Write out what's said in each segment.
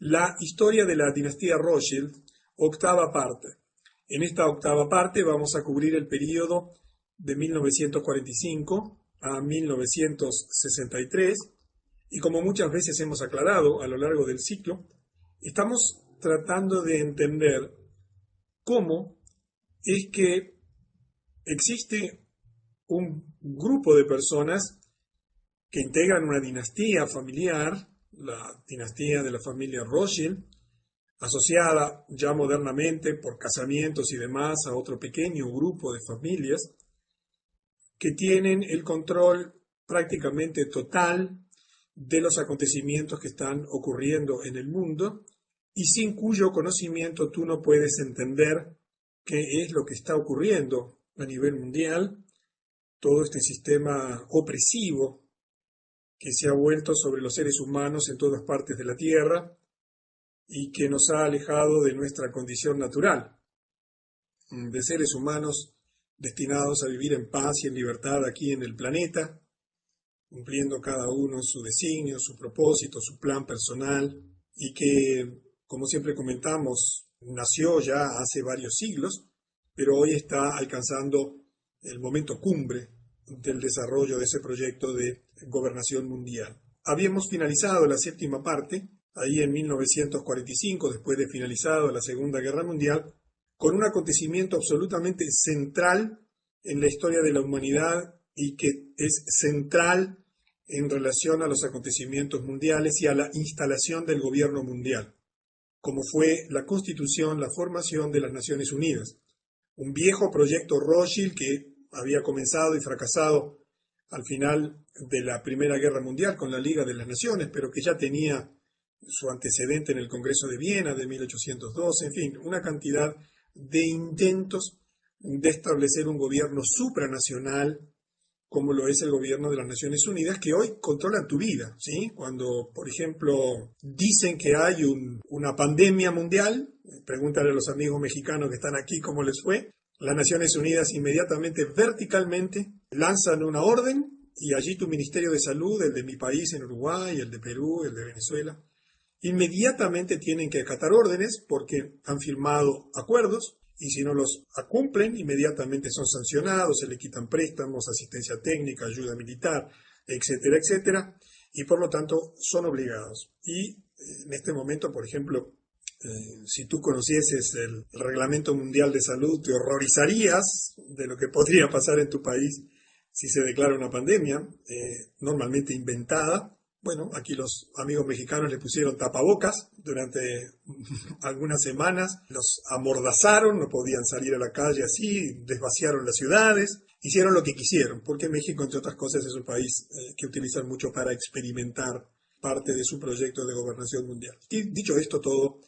la historia de la dinastía Rothschild, octava parte. En esta octava parte vamos a cubrir el periodo de 1945 a 1963 y como muchas veces hemos aclarado a lo largo del ciclo, estamos tratando de entender cómo es que existe un grupo de personas que integran una dinastía familiar, la dinastía de la familia Rothschild, asociada ya modernamente por casamientos y demás a otro pequeño grupo de familias que tienen el control prácticamente total de los acontecimientos que están ocurriendo en el mundo y sin cuyo conocimiento tú no puedes entender qué es lo que está ocurriendo a nivel mundial, todo este sistema opresivo que se ha vuelto sobre los seres humanos en todas partes de la Tierra y que nos ha alejado de nuestra condición natural, de seres humanos destinados a vivir en paz y en libertad aquí en el planeta, cumpliendo cada uno su designio, su propósito, su plan personal, y que, como siempre comentamos, nació ya hace varios siglos, pero hoy está alcanzando el momento cumbre del desarrollo de ese proyecto de gobernación mundial. Habíamos finalizado la séptima parte, ahí en 1945, después de finalizado la Segunda Guerra Mundial, con un acontecimiento absolutamente central en la historia de la humanidad y que es central en relación a los acontecimientos mundiales y a la instalación del gobierno mundial, como fue la constitución, la formación de las Naciones Unidas. Un viejo proyecto Rothschild que había comenzado y fracasado al final de la Primera Guerra Mundial con la Liga de las Naciones, pero que ya tenía su antecedente en el Congreso de Viena de 1812, en fin, una cantidad de intentos de establecer un gobierno supranacional como lo es el gobierno de las Naciones Unidas, que hoy controlan tu vida, ¿sí? Cuando, por ejemplo, dicen que hay una pandemia mundial, pregúntale a los amigos mexicanos que están aquí cómo les fue, las Naciones Unidas inmediatamente, verticalmente, lanzan una orden y allí tu Ministerio de Salud, el de mi país en Uruguay, el de Perú, el de Venezuela, inmediatamente tienen que acatar órdenes porque han firmado acuerdos y si no los cumplen, inmediatamente son sancionados, se le quitan préstamos, asistencia técnica, ayuda militar, etcétera, etcétera, y por lo tanto son obligados. Y en este momento, por ejemplo, si tú conocieses el Reglamento Mundial de Salud, te horrorizarías de lo que podría pasar en tu país si se declara una pandemia, normalmente inventada. Bueno, aquí los amigos mexicanos le pusieron tapabocas durante algunas semanas, los amordazaron, no podían salir a la calle así, desvaciaron las ciudades, hicieron lo que quisieron, porque México, entre otras cosas, es un país que utilizan mucho para experimentar parte de su proyecto de gobernación mundial. Y dicho esto todo,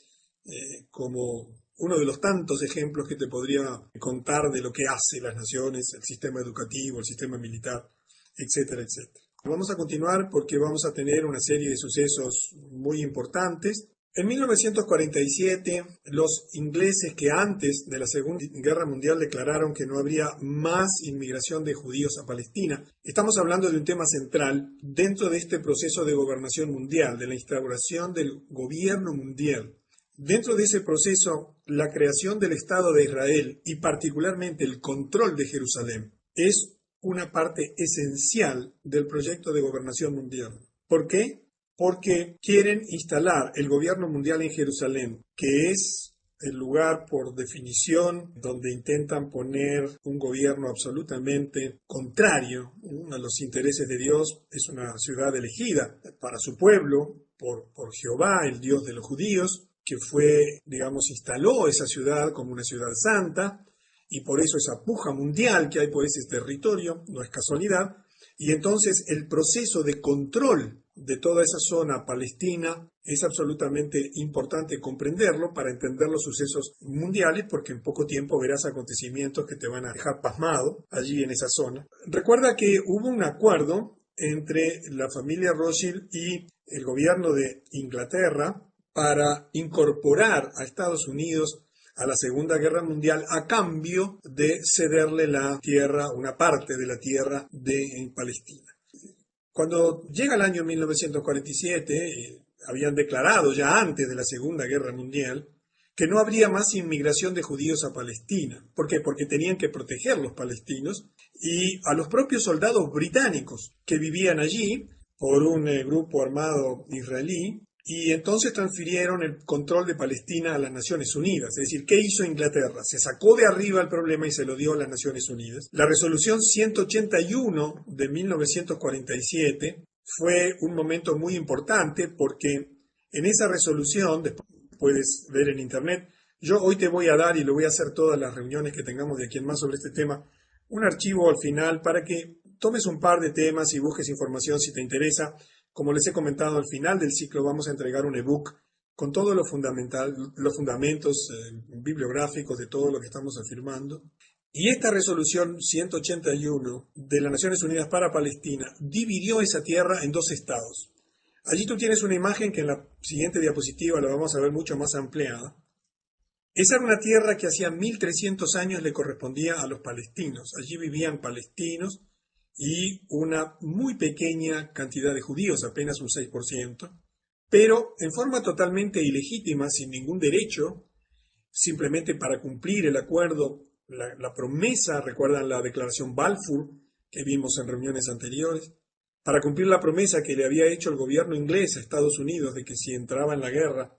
como uno de los tantos ejemplos que te podría contar de lo que hace las naciones, el sistema educativo, el sistema militar, etcétera, etcétera. Vamos a continuar porque vamos a tener una serie de sucesos muy importantes. En 1947, los ingleses que antes de la Segunda Guerra Mundial declararon que no habría más inmigración de judíos a Palestina. Estamos hablando de un tema central dentro de este proceso de gobernación mundial, de la instauración del gobierno mundial. Dentro de ese proceso, la creación del Estado de Israel y particularmente el control de Jerusalén es una parte esencial del proyecto de gobernación mundial. ¿Por qué? Porque quieren instalar el gobierno mundial en Jerusalén, que es el lugar por definición donde intentan poner un gobierno absolutamente contrario a los intereses de Dios. Es una ciudad elegida para su pueblo por Jehová, el Dios de los judíos, que fue, digamos, instaló esa ciudad como una ciudad santa, y por eso esa puja mundial que hay por ese territorio no es casualidad, y entonces el proceso de control de toda esa zona palestina es absolutamente importante comprenderlo para entender los sucesos mundiales, porque en poco tiempo verás acontecimientos que te van a dejar pasmado allí en esa zona. Recuerda que hubo un acuerdo entre la familia Rothschild y el gobierno de Inglaterra para incorporar a Estados Unidos a la Segunda Guerra Mundial a cambio de cederle la tierra, una parte de la tierra de Palestina. Cuando llega el año 1947, habían declarado ya antes de la Segunda Guerra Mundial que no habría más inmigración de judíos a Palestina. ¿Por qué? Porque tenían que proteger los palestinos y a los propios soldados británicos que vivían allí por un grupo armado israelí, y entonces transfirieron el control de Palestina a las Naciones Unidas. Es decir, ¿qué hizo Inglaterra? Se sacó de arriba el problema y se lo dio a las Naciones Unidas. La resolución 181 de 1947 fue un momento muy importante porque en esa resolución, después puedes ver en internet, yo hoy te voy a dar, y lo voy a hacer todas las reuniones que tengamos de aquí en más sobre este tema, un archivo al final para que tomes un par de temas y busques información si te interesa. Como les he comentado, al final del ciclo vamos a entregar un ebook con todo lo fundamental, los fundamentos bibliográficos de todo lo que estamos afirmando. Y esta resolución 181 de las Naciones Unidas para Palestina dividió esa tierra en dos estados. Allí tú tienes una imagen que en la siguiente diapositiva la vamos a ver mucho más ampliada. Esa era una tierra que hacía 1300 años le correspondía a los palestinos. Allí vivían palestinos y una muy pequeña cantidad de judíos, apenas un 6%, pero en forma totalmente ilegítima, sin ningún derecho, simplemente para cumplir el acuerdo, la promesa, recuerdan la declaración Balfour que vimos en reuniones anteriores, para cumplir la promesa que le había hecho el gobierno inglés a Estados Unidos de que si entraba en la guerra,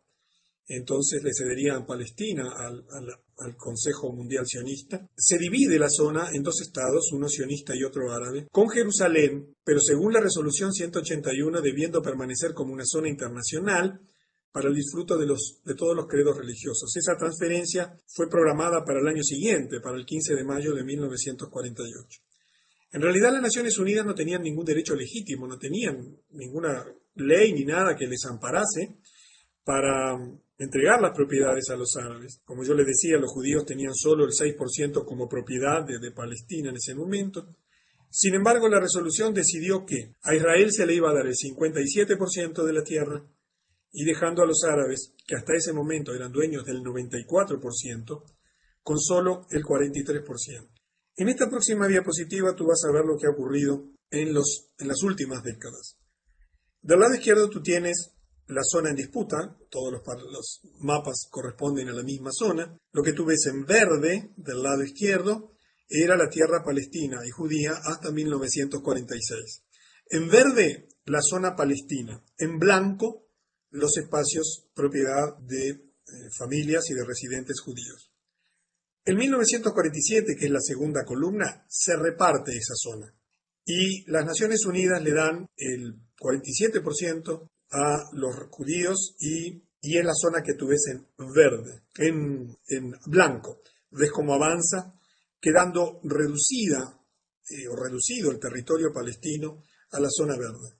entonces le cederían Palestina al Consejo Mundial Sionista. Se divide la zona en dos estados, uno sionista y otro árabe, con Jerusalén, pero según la resolución 181 debiendo permanecer como una zona internacional para el disfruto de todos los credos religiosos. Esa transferencia fue programada para el año siguiente, para el 15 de mayo de 1948. En realidad las Naciones Unidas no tenían ningún derecho legítimo, no tenían ninguna ley ni nada que les amparase para entregar las propiedades a los árabes. Como yo les decía, los judíos tenían solo el 6% como propiedad de Palestina en ese momento. Sin embargo, la resolución decidió que a Israel se le iba a dar el 57% de la tierra y dejando a los árabes, que hasta ese momento eran dueños del 94%, con solo el 43%. En esta próxima diapositiva tú vas a ver lo que ha ocurrido en las últimas décadas. Del lado izquierdo tú tienes la zona en disputa, todos los mapas corresponden a la misma zona. Lo que tú ves en verde del lado izquierdo era la tierra palestina y judía hasta 1946. En verde, la zona palestina. En blanco, los espacios propiedad de familias y de residentes judíos. En 1947, que es la segunda columna, se reparte esa zona. Y las Naciones Unidas le dan el 47% a los judíos y es la zona que tú ves en verde, en blanco. Ves cómo avanza, quedando reducido el territorio palestino a la zona verde.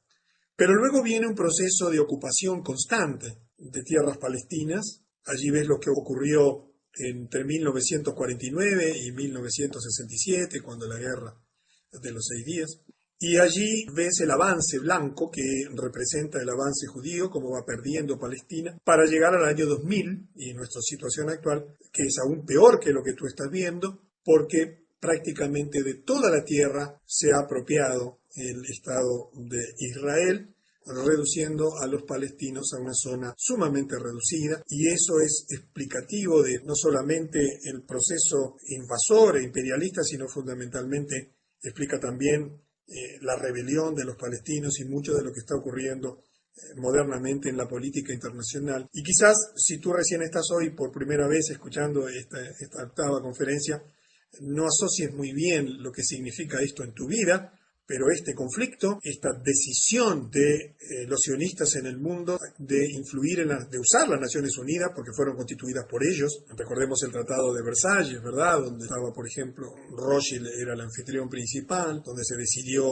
Pero luego viene un proceso de ocupación constante de tierras palestinas. Allí ves lo que ocurrió entre 1949 y 1967, cuando la guerra de los 6 días. Y allí ves el avance blanco que representa el avance judío, como va perdiendo Palestina, para llegar al año 2000 y nuestra situación actual, que es aún peor que lo que tú estás viendo, porque prácticamente de toda la tierra se ha apropiado el Estado de Israel, reduciendo a los palestinos a una zona sumamente reducida, y eso es explicativo de no solamente el proceso invasor e imperialista, sino fundamentalmente explica también la rebelión de los palestinos y mucho de lo que está ocurriendo modernamente en la política internacional. Y quizás si tú recién estás hoy por primera vez escuchando esta octava conferencia, no asocies muy bien lo que significa esto en tu vida, pero este conflicto, esta decisión de los sionistas en el mundo de influir de usar las Naciones Unidas, porque fueron constituidas por ellos, recordemos el Tratado de Versalles, ¿verdad?, donde estaba, por ejemplo, Rothschild era el anfitrión principal, donde se decidió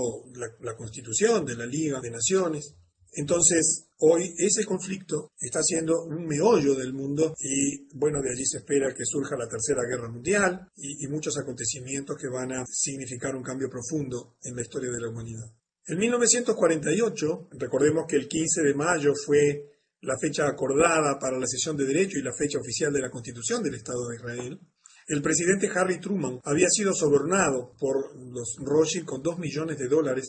la constitución de la Liga de Naciones. Entonces, hoy ese conflicto está siendo un meollo del mundo y, bueno, de allí se espera que surja la Tercera Guerra Mundial y muchos acontecimientos que van a significar un cambio profundo en la historia de la humanidad. En 1948, recordemos que el 15 de mayo fue la fecha acordada para la sesión de derecho y la fecha oficial de la Constitución del Estado de Israel. El presidente Harry Truman había sido sobornado por los Rothschild con $2 millones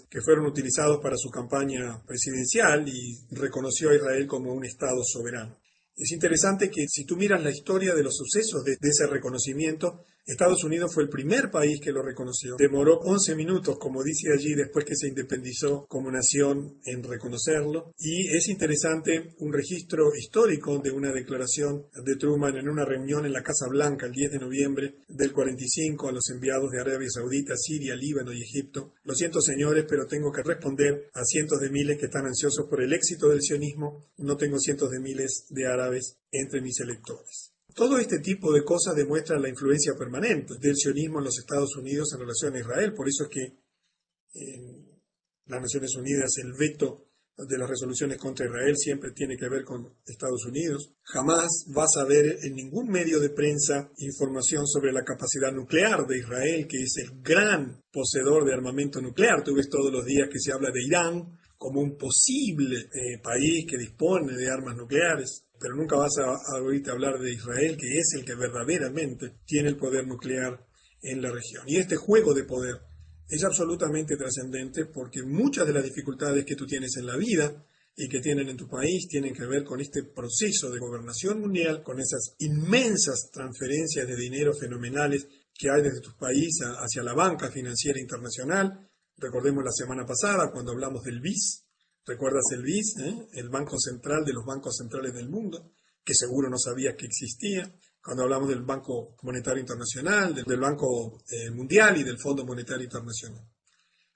que fueron utilizados para su campaña presidencial y reconoció a Israel como un Estado soberano. Es interesante que si tú miras la historia de los sucesos de ese reconocimiento, Estados Unidos fue el primer país que lo reconoció. Demoró 11 minutos, como dice allí, después que se independizó como nación en reconocerlo. Y es interesante un registro histórico de una declaración de Truman en una reunión en la Casa Blanca el 10 de noviembre del 45 a los enviados de Arabia Saudita, Siria, Líbano y Egipto. Lo siento, señores, pero tengo que responder a cientos de miles que están ansiosos por el éxito del sionismo. No tengo cientos de miles de árabes entre mis electores. Todo este tipo de cosas demuestra la influencia permanente del sionismo en los Estados Unidos en relación a Israel. Por eso es que en las Naciones Unidas el veto de las resoluciones contra Israel siempre tiene que ver con Estados Unidos. Jamás vas a ver en ningún medio de prensa información sobre la capacidad nuclear de Israel, que es el gran poseedor de armamento nuclear. Tú ves todos los días que se habla de Irán como un posible país que dispone de armas nucleares. Pero nunca vas a oírte hablar de Israel, que es el que verdaderamente tiene el poder nuclear en la región. Y este juego de poder es absolutamente trascendente porque muchas de las dificultades que tú tienes en la vida y que tienen en tu país tienen que ver con este proceso de gobernación mundial, con esas inmensas transferencias de dinero fenomenales que hay desde tu país hacia la banca financiera internacional. Recordemos la semana pasada cuando hablamos del BIS. ¿Recuerdas el BIS, el Banco Central de los bancos centrales del mundo, que seguro no sabías que existía? Cuando hablamos del Banco Monetario Internacional, del Banco Mundial y del Fondo Monetario Internacional.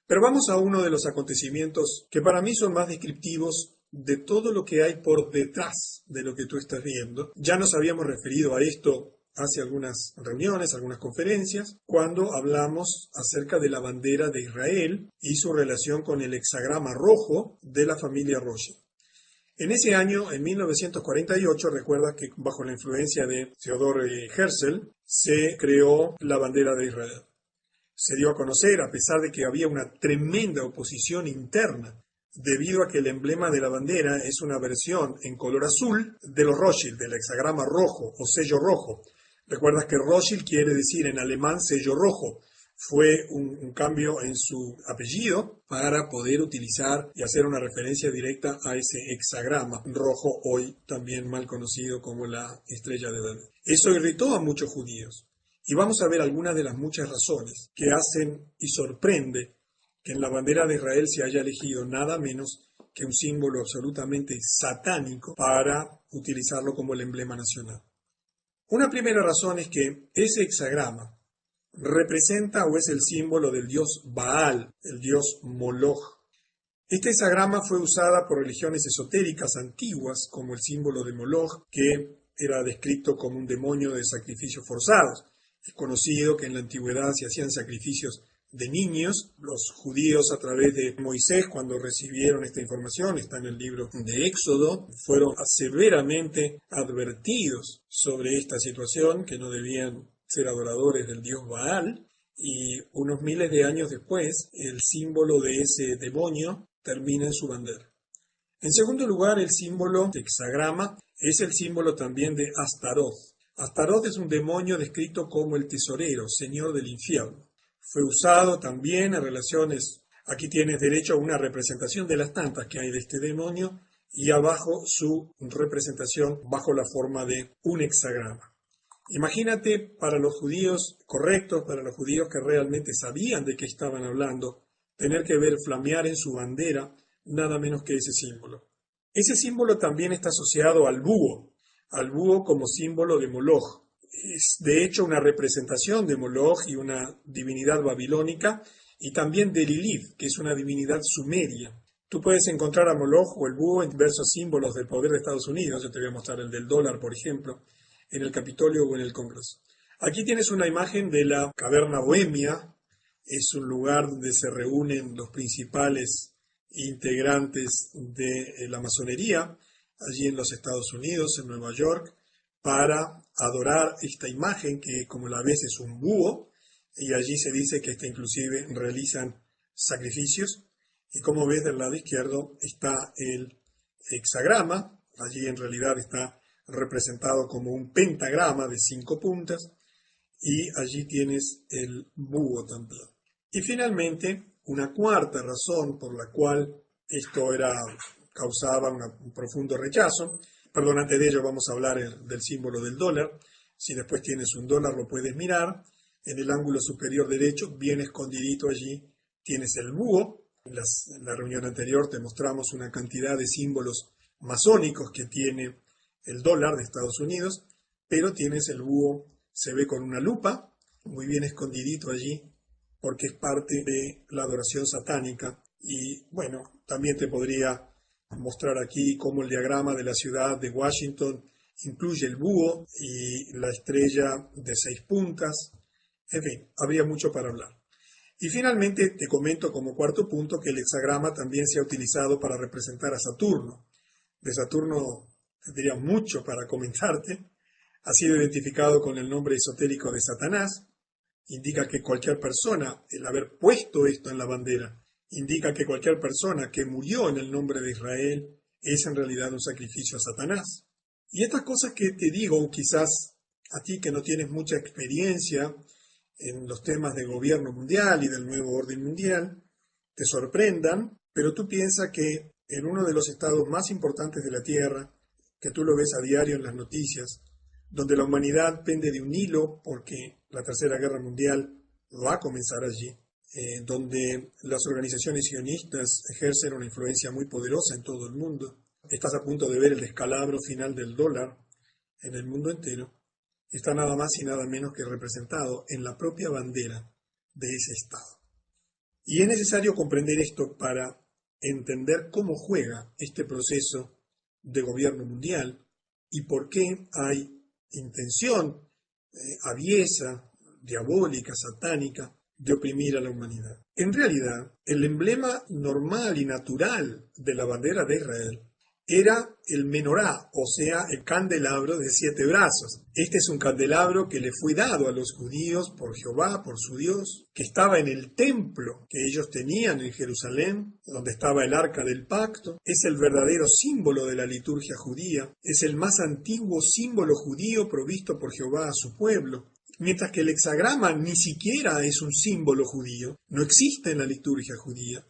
Pero vamos a uno de los acontecimientos que para mí son más descriptivos de todo lo que hay por detrás de lo que tú estás viendo. Ya nos habíamos referido a esto hace algunas reuniones, algunas conferencias, cuando hablamos acerca de la bandera de Israel y su relación con el hexagrama rojo de la familia Rothschild. En ese año, en 1948, recuerda que bajo la influencia de Theodor Herzl, se creó la bandera de Israel. Se dio a conocer, a pesar de que había una tremenda oposición interna, debido a que el emblema de la bandera es una versión en color azul de los Rothschild, del hexagrama rojo o sello rojo. Recuerdas que Rothschild quiere decir en alemán sello rojo. Fue un cambio en su apellido para poder utilizar y hacer una referencia directa a ese hexagrama rojo, hoy también mal conocido como la estrella de David. Eso irritó a muchos judíos. Y vamos a ver algunas de las muchas razones que hacen y sorprende que en la bandera de Israel se haya elegido nada menos que un símbolo absolutamente satánico para utilizarlo como el emblema nacional. Una primera razón es que ese hexagrama representa o es el símbolo del dios Baal, el dios Moloch. Este hexagrama fue usada por religiones esotéricas antiguas como el símbolo de Moloch, que era descrito como un demonio de sacrificios forzados. Es conocido que en la antigüedad se hacían sacrificios de niños. Los judíos, a través de Moisés, cuando recibieron esta información, está en el libro de Éxodo, fueron severamente advertidos sobre esta situación, que no debían ser adoradores del dios Baal, y unos miles de años después, el símbolo de ese demonio termina en su bandera. En segundo lugar, el símbolo de hexagrama es el símbolo también de Astaroth. Astaroth es un demonio descrito como el tesorero, señor del infierno. Fue usado también en relaciones, aquí tienes derecho a una representación de las tantas que hay de este demonio, y abajo su representación bajo la forma de un hexagrama. Imagínate para los judíos correctos, para los judíos que realmente sabían de qué estaban hablando, tener que ver flamear en su bandera nada menos que ese símbolo. Ese símbolo también está asociado al búho como símbolo de Moloch. Es de hecho una representación de Moloch y una divinidad babilónica, y también de Lilith, que es una divinidad sumeria. Tú puedes encontrar a Moloch o el búho en diversos símbolos del poder de Estados Unidos. Yo te voy a mostrar el del dólar, por ejemplo, en el Capitolio o en el Congreso. Aquí tienes una imagen de la caverna bohemia. Es un lugar donde se reúnen los principales integrantes de la masonería, allí en los Estados Unidos, en Nueva York, para adorar esta imagen que, como la ves, es un búho, y allí se dice que inclusive realizan sacrificios. Y como ves, del lado izquierdo está el hexagrama. Allí en realidad está representado como un pentagrama de 5 puntas, y allí tienes el búho también. Y finalmente, una cuarta razón por la cual esto causaba un profundo rechazo. Perdón, antes de ello vamos a hablar del símbolo del dólar. Si después tienes un dólar lo puedes mirar. En el ángulo superior derecho, bien escondidito allí, tienes el búho. En la reunión anterior te mostramos una cantidad de símbolos masónicos que tiene el dólar de Estados Unidos, pero tienes el búho, se ve con una lupa, muy bien escondidito allí, porque es parte de la adoración satánica. Y bueno, también te podría mostrar aquí cómo el diagrama de la ciudad de Washington incluye el búho y la estrella de 6 puntas. En fin, habría mucho para hablar. Y finalmente te comento como cuarto punto que el hexagrama también se ha utilizado para representar a Saturno. De Saturno tendría mucho para comentarte. Ha sido identificado con el nombre esotérico de Satanás. Indica que cualquier persona, el haber puesto esto en la bandera, indica que cualquier persona que murió en el nombre de Israel es en realidad un sacrificio a Satanás. Y estas cosas que te digo, quizás a ti que no tienes mucha experiencia en los temas de gobierno mundial y del nuevo orden mundial, te sorprendan, pero tú piensas que en uno de los estados más importantes de la Tierra, que tú lo ves a diario en las noticias, donde la humanidad pende de un hilo porque la Tercera Guerra Mundial va a comenzar allí, donde las organizaciones sionistas ejercen una influencia muy poderosa en todo el mundo. Estás a punto de ver el descalabro final del dólar en el mundo entero. Está nada más y nada menos que representado en la propia bandera de ese estado. Y es necesario comprender esto para entender cómo juega este proceso de gobierno mundial y por qué hay intención aviesa, diabólica, satánica, de oprimir a la humanidad. En realidad, el emblema normal y natural de la bandera de Israel era el menorá, o sea, el candelabro de 7 brazos. Este es un candelabro que le fue dado a los judíos por Jehová, por su Dios, que estaba en el templo que ellos tenían en Jerusalén, donde estaba el arca del pacto. Es el verdadero símbolo de la liturgia judía. Es el más antiguo símbolo judío provisto por Jehová a su pueblo. Mientras que el hexagrama ni siquiera es un símbolo judío, no existe en la liturgia judía.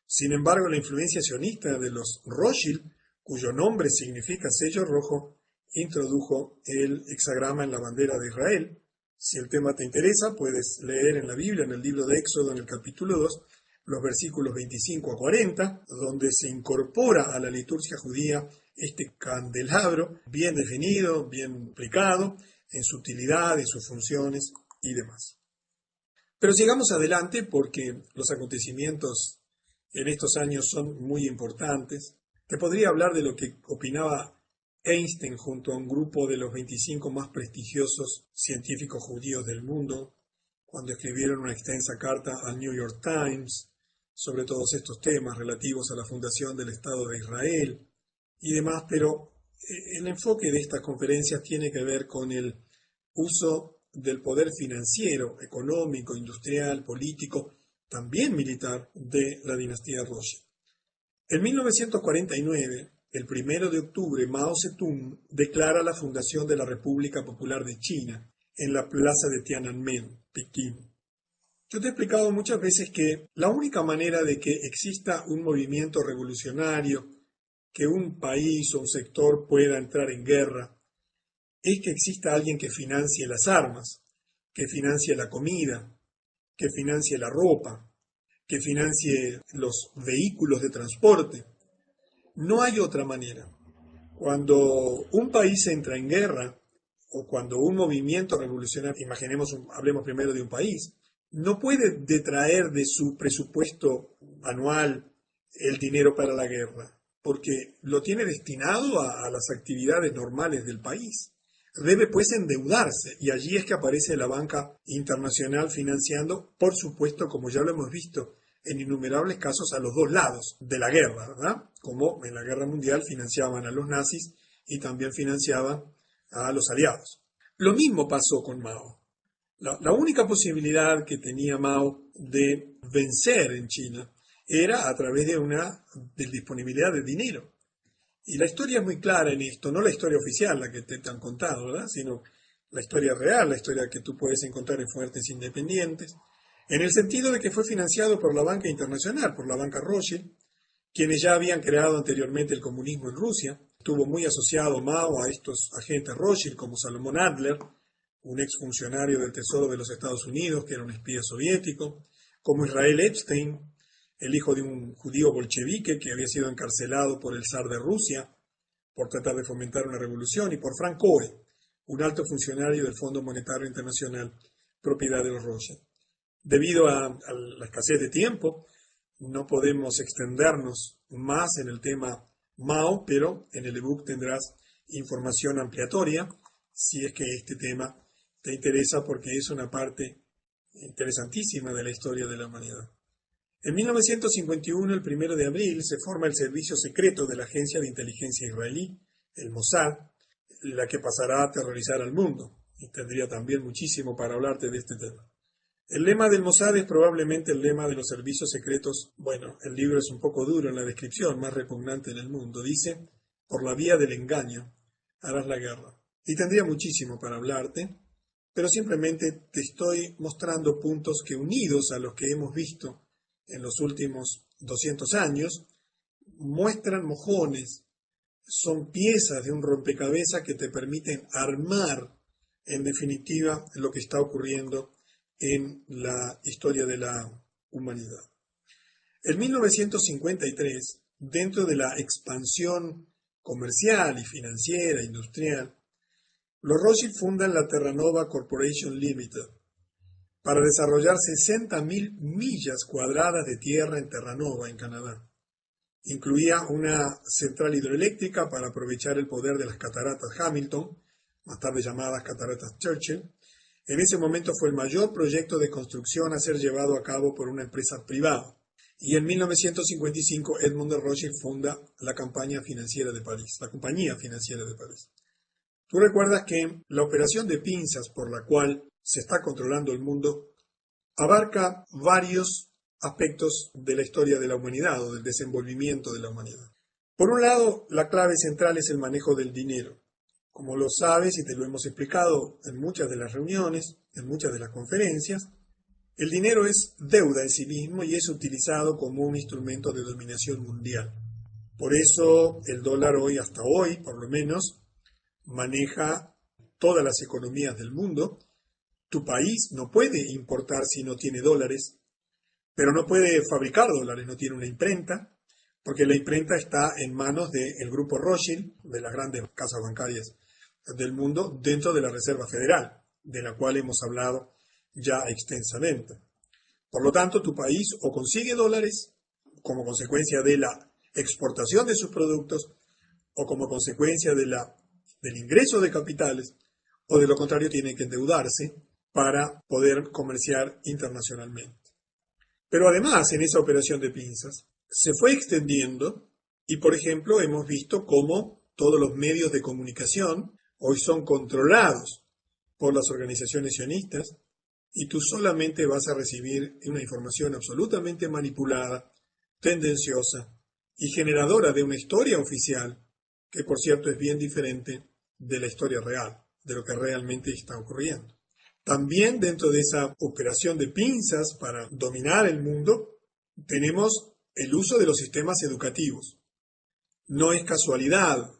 Sin embargo, la influencia sionista de los Rothschild, cuyo nombre significa sello rojo, introdujo el hexagrama en la bandera de Israel. Si el tema te interesa, puedes leer en la Biblia, en el libro de Éxodo, en el capítulo 2, los versículos 25 a 40, donde se incorpora a la liturgia judía este candelabro bien definido, bien explicado, en su utilidad, en sus funciones y demás. Pero sigamos adelante porque los acontecimientos en estos años son muy importantes. Te podría hablar de lo que opinaba Einstein junto a un grupo de los 25 más prestigiosos científicos judíos del mundo, cuando escribieron una extensa carta al New York Times sobre todos estos temas relativos a la fundación del Estado de Israel y demás, pero el enfoque de estas conferencias tiene que ver con el uso del poder financiero, económico, industrial, político, también militar, de la dinastía Rothschild. En 1949, el 1 de octubre, Mao Zedong declara la fundación de la República Popular de China en la plaza de Tiananmen, Pekín. Yo te he explicado muchas veces que la única manera de que exista un movimiento revolucionario, que un país o un sector pueda entrar en guerra, es que exista alguien que financie las armas, que financie la comida, que financie la ropa, que financie los vehículos de transporte. No hay otra manera. Cuando un país entra en guerra, o cuando un movimiento revolucionario, hablemos primero de un país, no puede detraer de su presupuesto anual el dinero para la guerra, porque lo tiene destinado a las actividades normales del país. Debe pues endeudarse, y allí es que aparece la banca internacional financiando, por supuesto, como ya lo hemos visto en innumerables casos, a los dos lados de la guerra, ¿verdad? Como en la guerra mundial financiaban a los nazis y también financiaban a los aliados. Lo mismo pasó con Mao. La única posibilidad que tenía Mao de vencer en China era a través de disponibilidad de dinero. Y la historia es muy clara en esto, no la historia oficial, la que te han contado, ¿verdad? Sino la historia real, la historia que tú puedes encontrar en fuentes independientes, en el sentido de que fue financiado por la banca internacional, por la banca Rothschild, quienes ya habían creado anteriormente el comunismo en Rusia. Estuvo muy asociado Mao a estos agentes Rothschild como Salomón Adler, un exfuncionario del Tesoro de los Estados Unidos que era un espía soviético, como Israel Epstein, el hijo de un judío bolchevique que había sido encarcelado por el zar de Rusia por tratar de fomentar una revolución, y por Frank Cohen, un alto funcionario del Fondo Monetario Internacional, propiedad de los Rothschild. Debido a la escasez de tiempo, no podemos extendernos más en el tema Mao, pero en el ebook tendrás información ampliatoria si es que este tema te interesa, porque es una parte interesantísima de la historia de la humanidad. En 1951, el 1 de abril, se forma el servicio secreto de la agencia de inteligencia israelí, el Mossad, la que pasará a aterrorizar al mundo, y tendría también muchísimo para hablarte de este tema. El lema del Mossad es probablemente el lema de los servicios secretos. Bueno, el libro es un poco duro en la descripción, más repugnante en el mundo. Dice: por la vía del engaño harás la guerra. Y tendría muchísimo para hablarte, pero simplemente te estoy mostrando puntos que, unidos a los que hemos visto en los últimos 200 años, muestran mojones, son piezas de un rompecabezas que te permiten armar, en definitiva, lo que está ocurriendo en la historia de la humanidad. En 1953, dentro de la expansión comercial y financiera, industrial, los Rothschild fundan la Terranova Corporation Limited para desarrollar 60.000 millas cuadradas de tierra en Terranova, en Canadá. Incluía una central hidroeléctrica para aprovechar el poder de las cataratas Hamilton, más tarde llamadas cataratas Churchill. En ese momento fue el mayor proyecto de construcción a ser llevado a cabo por una empresa privada. Y en 1955 Edmond de Rothschild funda la Compañía Financiera de París. Tú recuerdas que la operación de pinzas por la cual se está controlando el mundo abarca varios aspectos de la historia de la humanidad o del desenvolvimiento de la humanidad. Por un lado, la clave central es el manejo del dinero. Como lo sabes y te lo hemos explicado en muchas de las reuniones, en muchas de las conferencias, el dinero es deuda en sí mismo y es utilizado como un instrumento de dominación mundial. Por eso el dólar hoy, hasta hoy por lo menos, maneja todas las economías del mundo. Tu país no puede importar si no tiene dólares, pero no puede fabricar dólares, no tiene una imprenta, porque la imprenta está en manos del grupo Rothschild, de las grandes casas bancarias del mundo, dentro de la Reserva Federal, de la cual hemos hablado ya extensamente. Por lo tanto, tu país o consigue dólares como consecuencia de la exportación de sus productos, o como consecuencia del ingreso de capitales, o de lo contrario tiene que endeudarse para poder comerciar internacionalmente. Pero además, en esa operación de pinzas, se fue extendiendo y, por ejemplo, hemos visto cómo todos los medios de comunicación hoy son controlados por las organizaciones sionistas, y tú solamente vas a recibir una información absolutamente manipulada, tendenciosa y generadora de una historia oficial que, por cierto, es bien diferente de la historia real, de lo que realmente está ocurriendo. También dentro de esa operación de pinzas para dominar el mundo, tenemos el uso de los sistemas educativos. No es casualidad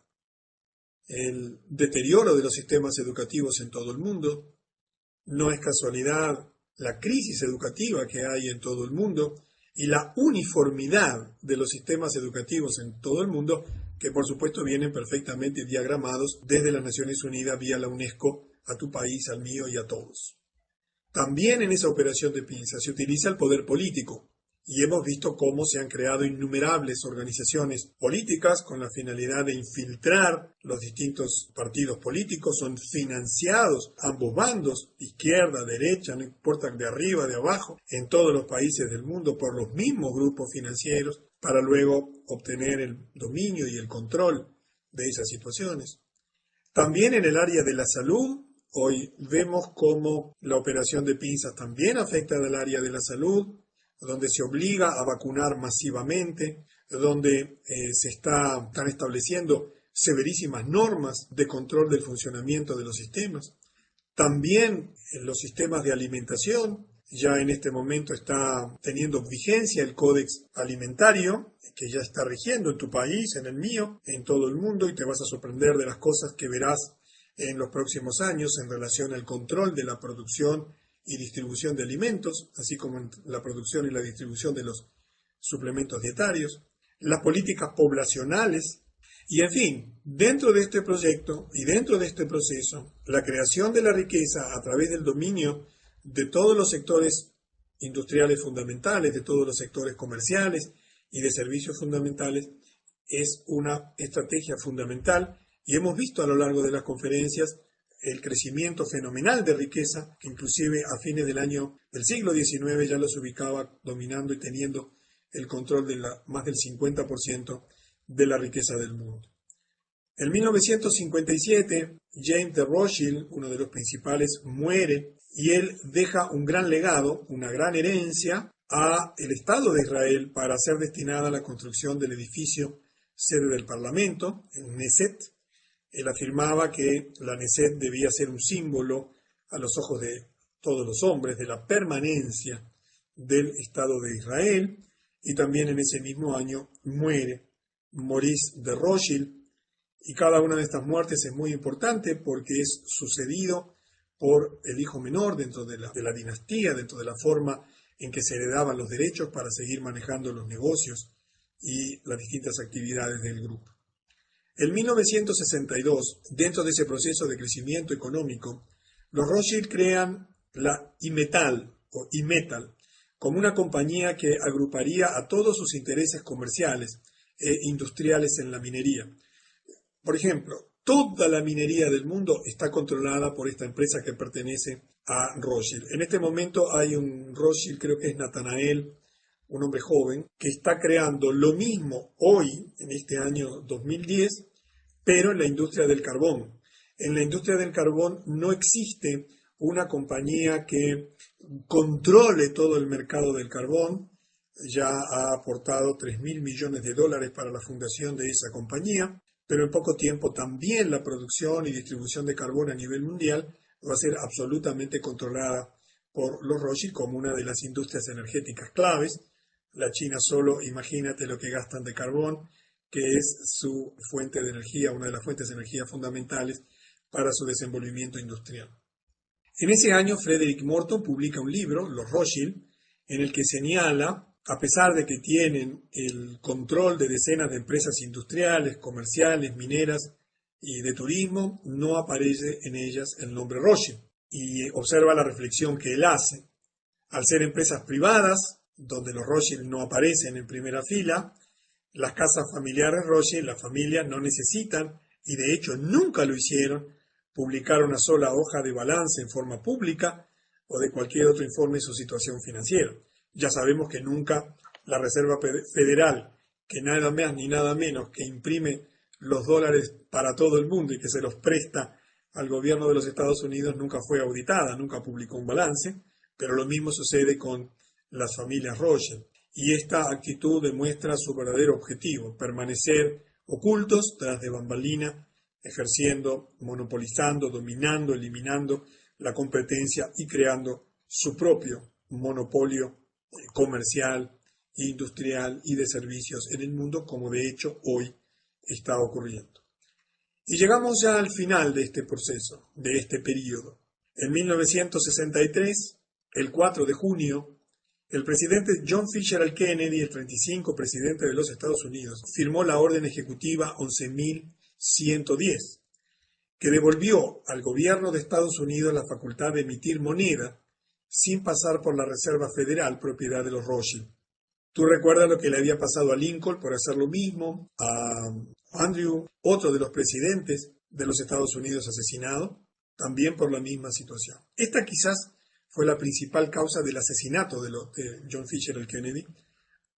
el deterioro de los sistemas educativos en todo el mundo, no es casualidad la crisis educativa que hay en todo el mundo y la uniformidad de los sistemas educativos en todo el mundo, que por supuesto vienen perfectamente diagramados desde las Naciones Unidas vía la UNESCO a tu país, al mío y a todos. También en esa operación de pinzas se utiliza el poder político, y hemos visto cómo se han creado innumerables organizaciones políticas con la finalidad de infiltrar los distintos partidos políticos. Son financiados ambos bandos, izquierda, derecha, no importa, de arriba, de abajo, en todos los países del mundo por los mismos grupos financieros, para luego obtener el dominio y el control de esas situaciones. También en el área de la salud, hoy vemos cómo la operación de pinzas también afecta al área de la salud, donde se obliga a vacunar masivamente, donde se están estableciendo severísimas normas de control del funcionamiento de los sistemas. También en los sistemas de alimentación, ya en este momento está teniendo vigencia el Códex Alimentario, que ya está rigiendo en tu país, en el mío, en todo el mundo, y te vas a sorprender de las cosas que verás en los próximos años en relación al control de la producción y distribución de alimentos, así como en la producción y la distribución de los suplementos dietarios, las políticas poblacionales, y en fin, dentro de este proyecto y dentro de este proceso, la creación de la riqueza a través del dominio de todos los sectores industriales fundamentales, de todos los sectores comerciales y de servicios fundamentales, es una estrategia fundamental, y hemos visto a lo largo de las conferencias el crecimiento fenomenal de riqueza, que inclusive a fines del siglo XIX ya los ubicaba dominando y teniendo el control de más del 50% de la riqueza del mundo. En 1957, James de Rothschild, uno de los principales, muere y él deja un gran legado, una gran herencia a el Estado de Israel para ser destinada a la construcción del edificio sede del Parlamento, el Knesset. Él afirmaba que la Knesset debía ser un símbolo a los ojos de todos los hombres de la permanencia del Estado de Israel, y también en ese mismo año muere Maurice de Rothschild, y cada una de estas muertes es muy importante porque es sucedido por el hijo menor dentro de la dinastía, dentro de la forma en que se heredaban los derechos para seguir manejando los negocios y las distintas actividades del grupo. En 1962, dentro de ese proceso de crecimiento económico, los Rothschild crean la Imetal o Imetal como una compañía que agruparía a todos sus intereses comerciales e industriales en la minería. Por ejemplo, toda la minería del mundo está controlada por esta empresa que pertenece a Rothschild. En este momento hay un Rothschild, creo que es Nathanael, un hombre joven, que está creando lo mismo hoy, en este año 2010, pero en la industria del carbón. En la industria del carbón no existe una compañía que controle todo el mercado del carbón. Ya ha aportado $3.000 millones para la fundación de esa compañía, pero en poco tiempo también la producción y distribución de carbón a nivel mundial va a ser absolutamente controlada por los Rothschild como una de las industrias energéticas claves. La China solo, imagínate lo que gastan de carbón, que es su fuente de energía, una de las fuentes de energía fundamentales para su desenvolvimiento industrial. En ese año, Frederick Morton publica un libro, Los Rothschild, en el que señala, a pesar de que tienen el control de decenas de empresas industriales, comerciales, mineras y de turismo, no aparece en ellas el nombre Rothschild. Y observa la reflexión que él hace. Al ser empresas privadas, donde los Rothschild no aparecen en primera fila, las casas familiares Rothschild, las familias no necesitan, y de hecho nunca lo hicieron, publicar una sola hoja de balance en forma pública o de cualquier otro informe de su situación financiera. Ya sabemos que nunca la Reserva Federal, que nada más ni nada menos que imprime los dólares para todo el mundo y que se los presta al gobierno de los Estados Unidos, nunca fue auditada, nunca publicó un balance, pero lo mismo sucede con las familias Rothschild. Y esta actitud demuestra su verdadero objetivo, permanecer ocultos tras de bambalina, ejerciendo, monopolizando, dominando, eliminando la competencia y creando su propio monopolio comercial, industrial y de servicios en el mundo, como de hecho hoy está ocurriendo. Y llegamos ya al final de este proceso, de este periodo. En 1963, el 4 de junio, el presidente John Fitzgerald Kennedy, el 35 presidente de los Estados Unidos, firmó la orden ejecutiva 11.110, que devolvió al gobierno de Estados Unidos la facultad de emitir moneda sin pasar por la Reserva Federal, propiedad de los Rothschild. Tú recuerdas lo que le había pasado a Lincoln por hacer lo mismo, a Andrew, otro de los presidentes de los Estados Unidos asesinado, también por la misma situación. Esta quizás fue la principal causa del asesinato de John Fitzgerald Kennedy,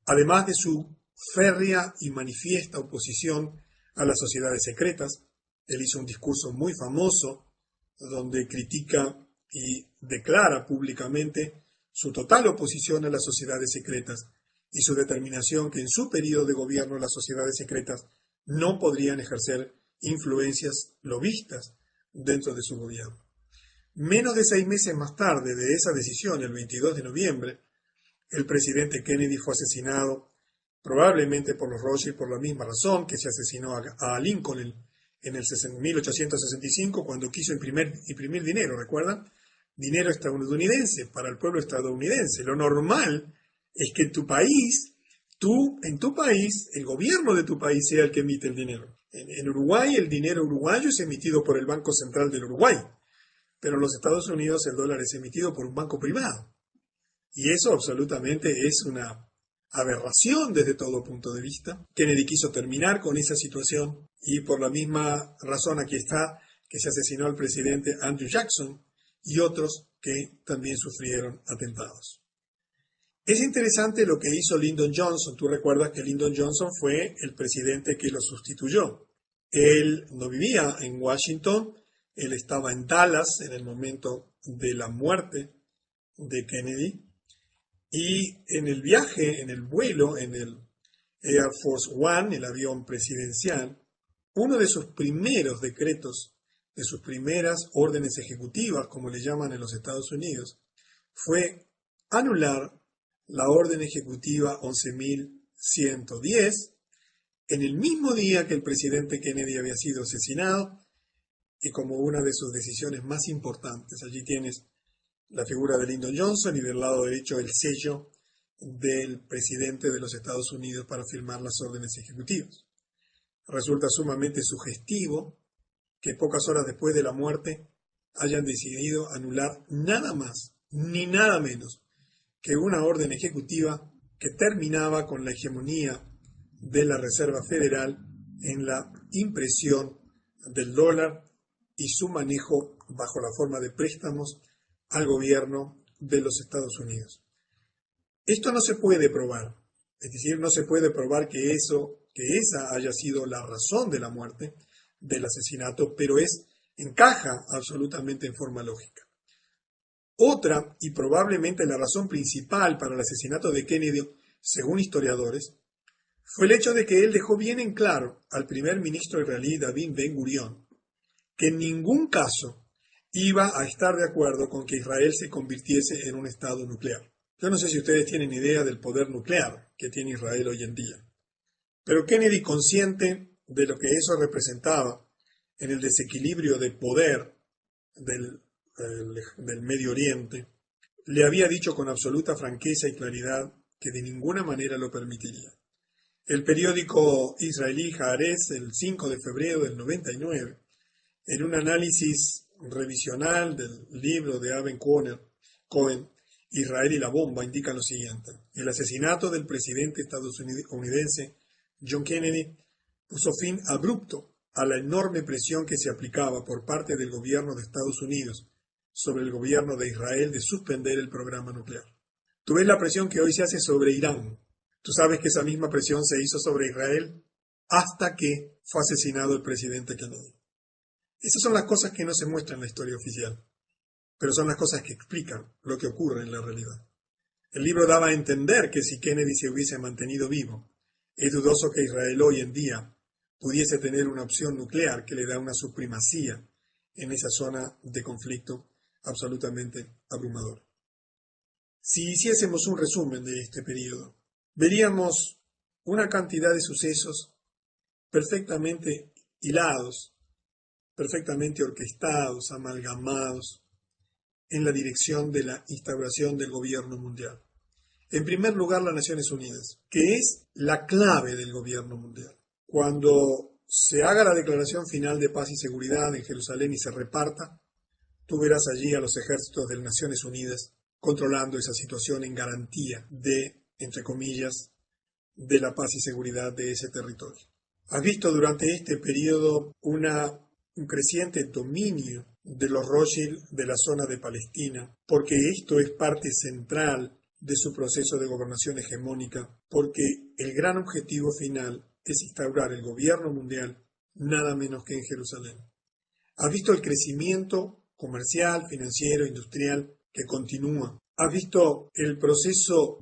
además de su férrea y manifiesta oposición a las sociedades secretas. Él hizo un discurso muy famoso donde critica y declara públicamente su total oposición a las sociedades secretas y su determinación que en su periodo de gobierno las sociedades secretas no podrían ejercer influencias lobistas dentro de su gobierno. Menos de 6 meses más tarde de esa decisión, el 22 de noviembre, el presidente Kennedy fue asesinado, probablemente por los Rothschild, por la misma razón que se asesinó a Lincoln en el 1865 cuando quiso imprimir dinero, ¿recuerdan? Dinero estadounidense para el pueblo estadounidense. Lo normal es que en tu país, el gobierno de tu país sea el que emite el dinero. En Uruguay, el dinero uruguayo es emitido por el Banco Central del Uruguay, pero en los Estados Unidos el dólar es emitido por un banco privado. Y eso absolutamente es una aberración desde todo punto de vista. Kennedy quiso terminar con esa situación y por la misma razón aquí está que se asesinó al presidente Andrew Jackson y otros que también sufrieron atentados. Es interesante lo que hizo Lyndon Johnson. Tú recuerdas que Lyndon Johnson fue el presidente que lo sustituyó. Él no vivía en Washington, él estaba en Dallas en el momento de la muerte de Kennedy. Y en el viaje, en el vuelo, en el Air Force One, el avión presidencial, uno de sus primeros decretos, de sus primeras órdenes ejecutivas, como le llaman en los Estados Unidos, fue anular la orden ejecutiva 11.110 en el mismo día que el presidente Kennedy había sido asesinado y como una de sus decisiones más importantes. Allí tienes la figura de Lyndon Johnson y del lado derecho el sello del presidente de los Estados Unidos para firmar las órdenes ejecutivas. Resulta sumamente sugestivo que pocas horas después de la muerte hayan decidido anular nada más ni nada menos que una orden ejecutiva que terminaba con la hegemonía de la Reserva Federal en la impresión del dólar y su manejo bajo la forma de préstamos al gobierno de los Estados Unidos. Esto no se puede probar, es decir, no se puede probar que esa haya sido la razón de la muerte, del asesinato, pero encaja absolutamente en forma lógica. Otra, y probablemente la razón principal para el asesinato de Kennedy, según historiadores, fue el hecho de que él dejó bien en claro al primer ministro israelí David Ben Gurión que en ningún caso iba a estar de acuerdo con que Israel se convirtiese en un estado nuclear. Yo no sé si ustedes tienen idea del poder nuclear que tiene Israel hoy en día, pero Kennedy, consciente de lo que eso representaba en el desequilibrio de poder del Medio Oriente, le había dicho con absoluta franqueza y claridad que de ninguna manera lo permitiría. El periódico israelí Haaretz, el 5 de febrero del 99, en un análisis revisional del libro de Aben Cohen, Israel y la bomba, indica lo siguiente: el asesinato del presidente estadounidense John Kennedy puso fin abrupto a la enorme presión que se aplicaba por parte del gobierno de Estados Unidos sobre el gobierno de Israel de suspender el programa nuclear. Tú ves la presión que hoy se hace sobre Irán. Tú sabes que esa misma presión se hizo sobre Israel hasta que fue asesinado el presidente Kennedy. Esas son las cosas que no se muestran en la historia oficial, pero son las cosas que explican lo que ocurre en la realidad. El libro daba a entender que si Kennedy se hubiese mantenido vivo, es dudoso que Israel hoy en día pudiese tener una opción nuclear que le da una supremacía en esa zona de conflicto absolutamente abrumadora. Si hiciésemos un resumen de este periodo, veríamos una cantidad de sucesos perfectamente hilados, perfectamente orquestados, amalgamados, en la dirección de la instauración del gobierno mundial. En primer lugar, las Naciones Unidas, que es la clave del gobierno mundial. Cuando se haga la declaración final de paz y seguridad en Jerusalén y se reparta, tú verás allí a los ejércitos de las Naciones Unidas controlando esa situación en garantía de, entre comillas, de la paz y seguridad de ese territorio. Has visto durante este periodo un creciente dominio de los Rothschild de la zona de Palestina, porque esto es parte central de su proceso de gobernación hegemónica, porque el gran objetivo final es instaurar el gobierno mundial nada menos que en Jerusalén. Has visto el crecimiento comercial, financiero, industrial que continúa. Has visto el proceso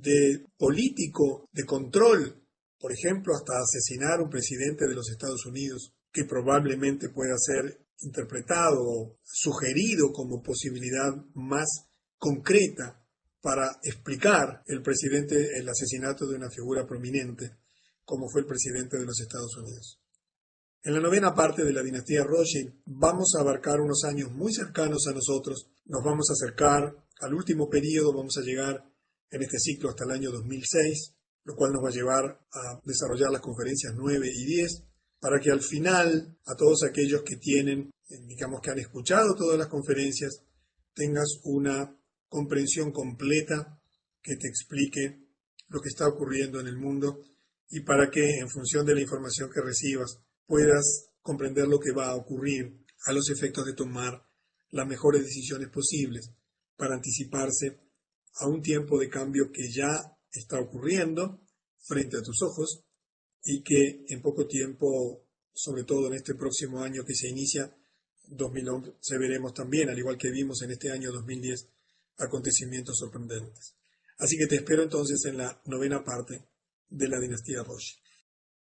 político de control, por ejemplo, hasta asesinar a un presidente de los Estados Unidos, que probablemente pueda ser interpretado, sugerido como posibilidad más concreta para explicar el asesinato de una figura prominente, como fue el presidente de los Estados Unidos. En la novena parte de la dinastía Rothschild vamos a abarcar unos años muy cercanos a nosotros, nos vamos a acercar al último periodo, vamos a llegar en este ciclo hasta el año 2006, lo cual nos va a llevar a desarrollar las conferencias 9 y 10, para que al final a todos aquellos que tienen, digamos que han escuchado todas las conferencias, tengas una comprensión completa que te explique lo que está ocurriendo en el mundo y para que en función de la información que recibas puedas comprender lo que va a ocurrir a los efectos de tomar las mejores decisiones posibles para anticiparse a un tiempo de cambio que ya está ocurriendo frente a tus ojos y que en poco tiempo, sobre todo en este próximo año que se inicia, 2011, veremos también, al igual que vimos en este año 2010, acontecimientos sorprendentes. Así que te espero entonces en la novena parte de la dinastía Rothschild.